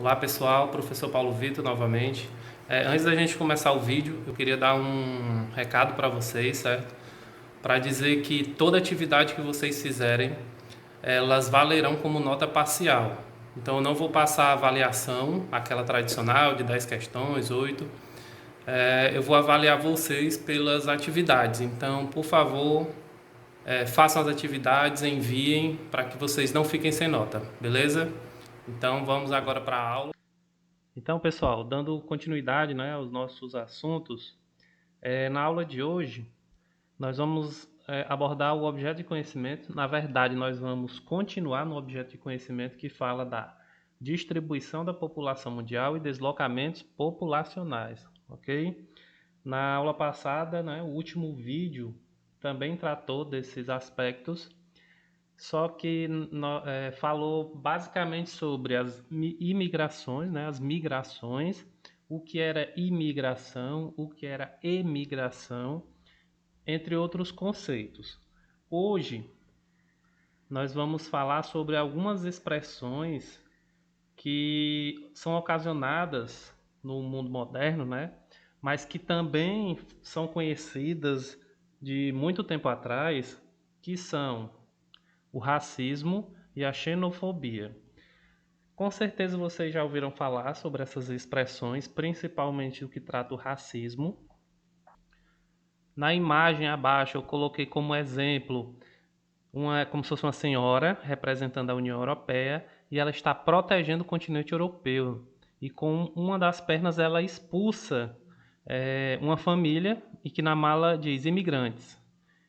Olá pessoal, professor Paulo Vitor novamente. Antes da gente começar o vídeo, eu queria dar um recado para vocês, certo? Para dizer que toda atividade que vocês fizerem, elas valerão como nota parcial. Então eu não vou passar a avaliação, aquela tradicional de 10 questões, 8. Eu vou avaliar vocês pelas atividades. Então, por favor, façam as atividades, enviem para que vocês não fiquem sem nota, beleza? Então vamos agora para a aula. Então, pessoal, dando continuidade, né, aos nossos assuntos, na aula de hoje nós vamos abordar o objeto de conhecimento. Na verdade, nós vamos continuar no objeto de conhecimento que fala da distribuição da população mundial e deslocamentos populacionais, ok? Na aula passada, né, o último vídeo também tratou desses aspectos, só que falou basicamente sobre as imigrações, né, as migrações, o que era imigração, o que era emigração, entre outros conceitos. Hoje nós vamos falar sobre algumas expressões que são ocasionadas no mundo moderno, né, mas que também são conhecidas de muito tempo atrás, que são o racismo e a xenofobia. Com certeza vocês já ouviram falar sobre essas expressões, principalmente o que trata o racismo. Na imagem abaixo eu coloquei como exemplo como se fosse uma senhora representando a União Europeia e ela está protegendo o continente europeu. E com uma das pernas ela expulsa uma família e que na mala diz imigrantes.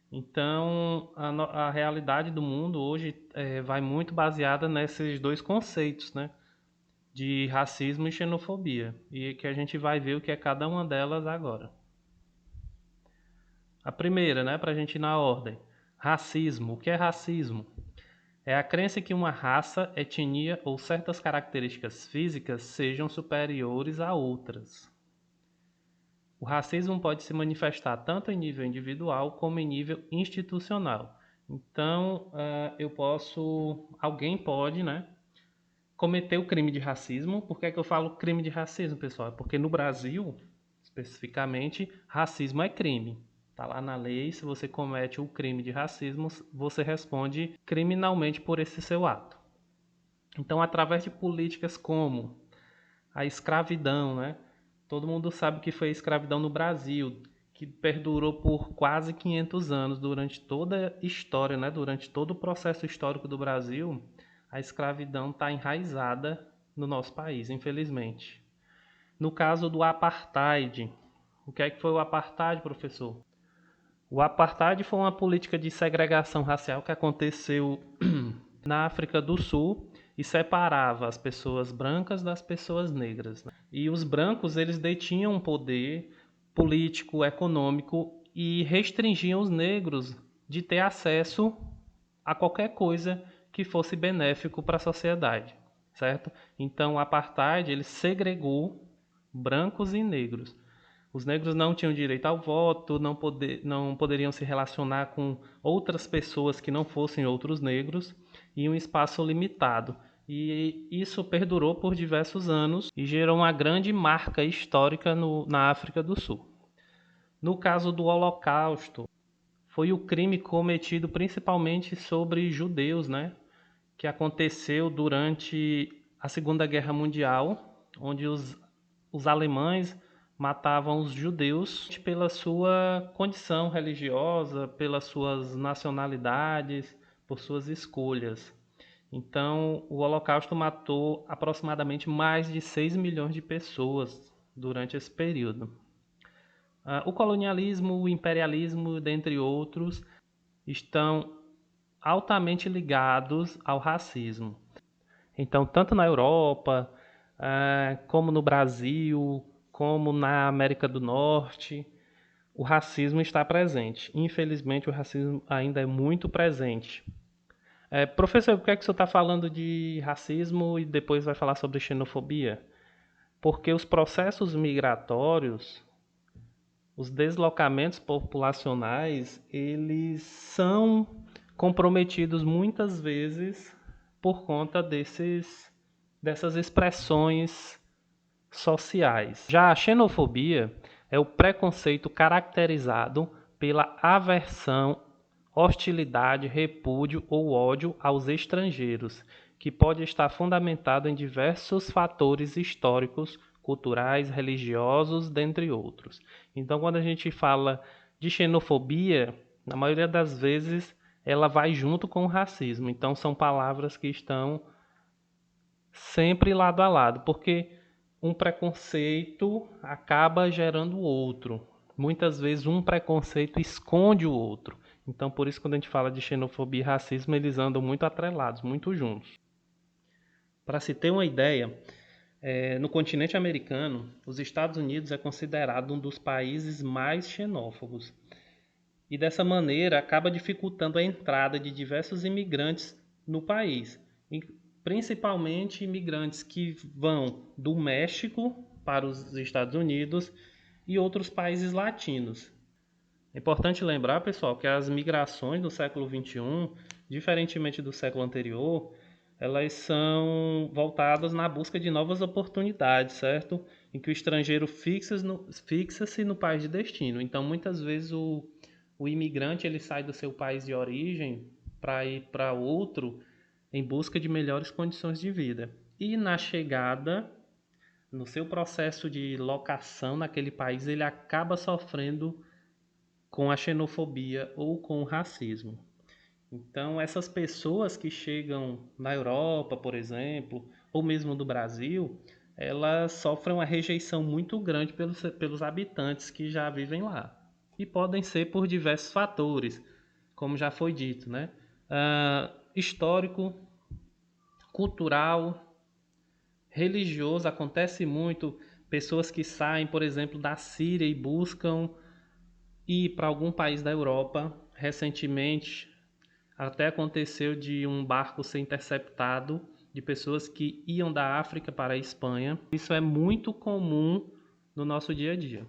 Então, a realidade do mundo hoje vai muito baseada nesses dois conceitos, né? De racismo e xenofobia. E que a gente vai ver o que é cada uma delas agora. A primeira, né? Para a gente ir na ordem. Racismo. O que é racismo? É a crença que uma raça, etnia ou certas características físicas sejam superiores a outras. O racismo pode se manifestar tanto em nível individual como em nível institucional. Então, alguém pode, né, cometer o crime de racismo. Por que é que eu falo crime de racismo, pessoal? Porque no Brasil, especificamente, racismo é crime. Está lá na lei, se você comete o crime de racismo, você responde criminalmente por esse seu ato. Então, através de políticas como a escravidão, né? Todo mundo sabe que foi a escravidão no Brasil, que perdurou por quase 500 anos, durante toda a história, né? Durante todo o processo histórico do Brasil, a escravidão está enraizada no nosso país, infelizmente. No caso do apartheid, o que é que foi o apartheid, professor? O apartheid foi uma política de segregação racial que aconteceu na África do Sul e separava as pessoas brancas das pessoas negras. E os brancos, eles detinham um poder político, econômico e restringiam os negros de ter acesso a qualquer coisa que fosse benéfico para a sociedade, certo? Então o apartheid, ele segregou brancos e negros. Os negros não tinham direito ao voto, não poderiam se relacionar com outras pessoas que não fossem outros negros em um espaço limitado. E isso perdurou por diversos anos e gerou uma grande marca histórica na África do Sul. No caso do Holocausto, foi o crime cometido principalmente sobre judeus, né? Que aconteceu durante a Segunda Guerra Mundial, onde os alemães matavam os judeus pela sua condição religiosa, pelas suas nacionalidades, por suas escolhas. Então, o Holocausto matou aproximadamente mais de 6 milhões de pessoas durante esse período. O colonialismo, o imperialismo, dentre outros, estão altamente ligados ao racismo. Então, tanto na Europa, como no Brasil, como na América do Norte, o racismo está presente. Infelizmente, o racismo ainda é muito presente. Professor, por que é que o senhor está falando de racismo e depois vai falar sobre xenofobia? Porque os processos migratórios, os deslocamentos populacionais, eles são comprometidos muitas vezes por conta desses dessas expressões sociais. Já a xenofobia é o preconceito caracterizado pela aversão, hostilidade, repúdio ou ódio aos estrangeiros, que pode estar fundamentado em diversos fatores históricos, culturais, religiosos, dentre outros. Então, quando a gente fala de xenofobia, na maioria das vezes ela vai junto com o racismo. Então, são palavras que estão sempre lado a lado, porque um preconceito acaba gerando outro. Muitas vezes um preconceito esconde o outro. Então, por isso, quando a gente fala de xenofobia e racismo, eles andam muito atrelados, muito juntos. Para se ter uma ideia, no continente americano, os Estados Unidos é considerado um dos países mais xenófobos. E dessa maneira acaba dificultando a entrada de diversos imigrantes no país, principalmente imigrantes que vão do México para os Estados Unidos e outros países latinos. É importante lembrar, pessoal, que as migrações do século XXI, diferentemente do século anterior, elas são voltadas na busca de novas oportunidades, certo? Em que o estrangeiro fixa-se no país de destino. Então, muitas vezes, o imigrante ele sai do seu país de origem para ir para outro em busca de melhores condições de vida. E na chegada, no seu processo de locação naquele país, ele acaba sofrendo com a xenofobia ou com o racismo. Então, essas pessoas que chegam na Europa, por exemplo, ou mesmo no Brasil, elas sofrem uma rejeição muito grande pelos habitantes que já vivem lá. E podem ser por diversos fatores, como já foi dito, né? Histórico, cultural, religioso, acontece muito. Pessoas que saem, por exemplo, da Síria e buscam ir para algum país da Europa. Recentemente, até aconteceu de um barco ser interceptado de pessoas que iam da África para a Espanha. Isso é muito comum no nosso dia a dia.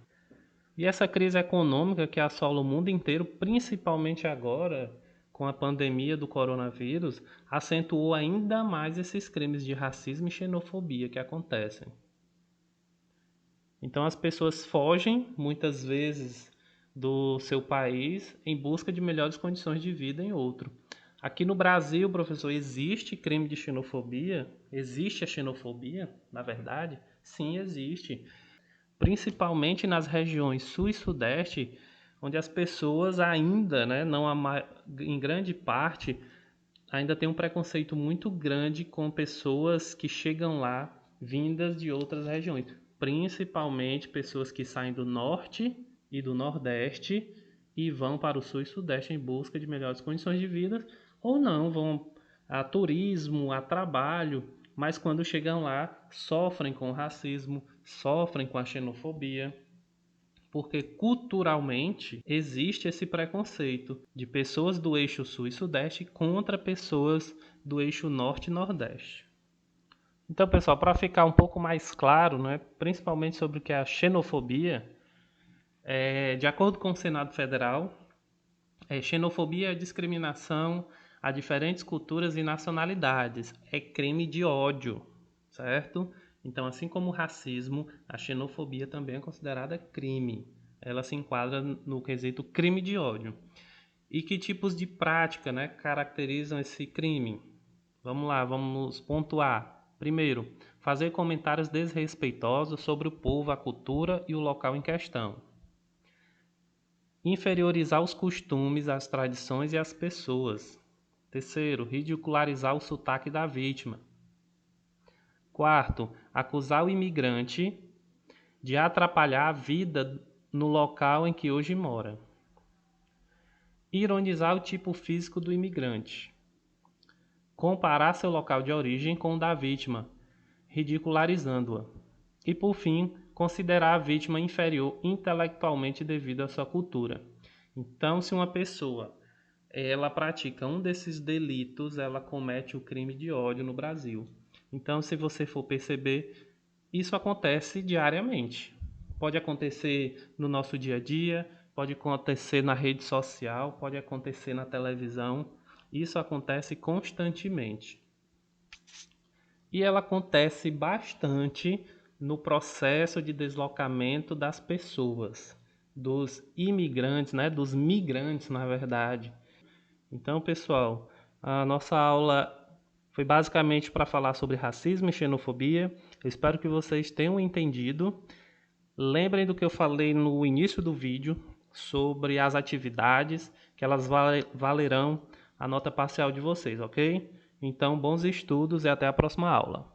E essa crise econômica que assola o mundo inteiro, principalmente agora com a pandemia do coronavírus, acentuou ainda mais esses crimes de racismo e xenofobia que acontecem. Então as pessoas fogem muitas vezes do seu país em busca de melhores condições de vida em outro. Aqui no Brasil, professor, existe crime de xenofobia? Existe a xenofobia, na verdade? Sim, existe. Principalmente nas regiões sul e sudeste, onde as pessoas ainda, né, não em grande parte, ainda tem um preconceito muito grande com pessoas que chegam lá vindas de outras regiões, principalmente pessoas que saem do norte e do nordeste e vão para o sul e sudeste em busca de melhores condições de vida, ou não, vão a turismo, a trabalho, mas quando chegam lá sofrem com o racismo, sofrem com a xenofobia, porque culturalmente existe esse preconceito de pessoas do eixo sul e sudeste contra pessoas do eixo norte e nordeste. Então, pessoal, para ficar um pouco mais claro, né, principalmente sobre o que é a xenofobia, de acordo com o Senado Federal, xenofobia é discriminação a diferentes culturas e nacionalidades, é crime de ódio, certo? Então, assim como o racismo, a xenofobia também é considerada crime. Ela se enquadra no quesito crime de ódio. E que tipos de prática, né, caracterizam esse crime? Vamos lá, vamos pontuar. Primeiro, fazer comentários desrespeitosos sobre o povo, a cultura e o local em questão. Inferiorizar os costumes, as tradições e as pessoas. Terceiro, ridicularizar o sotaque da vítima. Quarto, acusar o imigrante de atrapalhar a vida no local em que hoje mora. Ironizar o tipo físico do imigrante. Comparar seu local de origem com o da vítima, ridicularizando-a. E, por fim, considerar a vítima inferior intelectualmente devido à sua cultura. Então, se uma pessoa ela pratica um desses delitos, ela comete o crime de ódio no Brasil. Então, se você for perceber, isso acontece diariamente. Pode acontecer no nosso dia a dia, pode acontecer na rede social, pode acontecer na televisão. Isso acontece constantemente. e ela acontece bastante no processo de deslocamento das pessoas, dos imigrantes, né, dos migrantes, na verdade. Então, pessoal, a nossa aula foi basicamente para falar sobre racismo e xenofobia. Eu espero que vocês tenham entendido. Lembrem do que eu falei no início do vídeo sobre as atividades, que elas valerão a nota parcial de vocês, ok? Então, bons estudos e até a próxima aula.